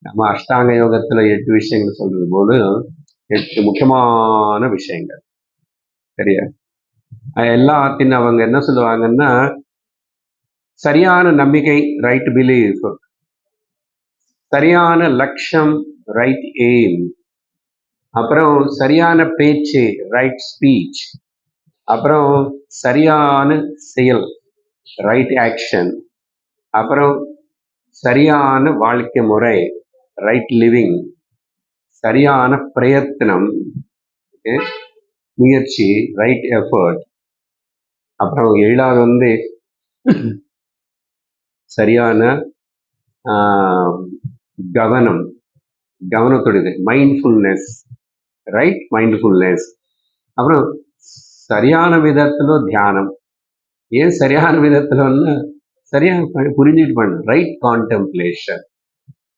நம்ம அஷ்டாங்க யோகத்துல 8 விஷயங்கள் சொல்றது போது 8 முக்கியமான விஷயங்கள். சரியா? எல்லாத்தின் அவங்க என்ன சொல்லுவாங்கன்னா, சரியான நம்பிக்கை, ரைட் பிலீஃப், சரியான லட்சம், ரைட் எய்ம், அப்புறம் சரியான பேச்சு, ரைட் ஸ்பீச், அப்புறம் சரியான செயல், ரைட் ஆக்ஷன், அப்புறம் சரியான வாழ்க்கை முறை, ரைட் லிவிங், சரியான பிரயத்தனம், முயற்சி, ரைட் எஃபர்ட், அப்புறம் 7வது வந்து சரியான கவனம், கவனத்துடையது, மைண்ட்ஃபுல்னஸ், ரைட் மைண்ட்ஃபுல்னஸ், அப்புறம் சரியான விதத்துல தியானம். ஏன் சரியான விதத்துல சரியா புரிஞ்சுட்டு பண்ணணும், ரைட் கான்டெம்ப்ளேஷன்.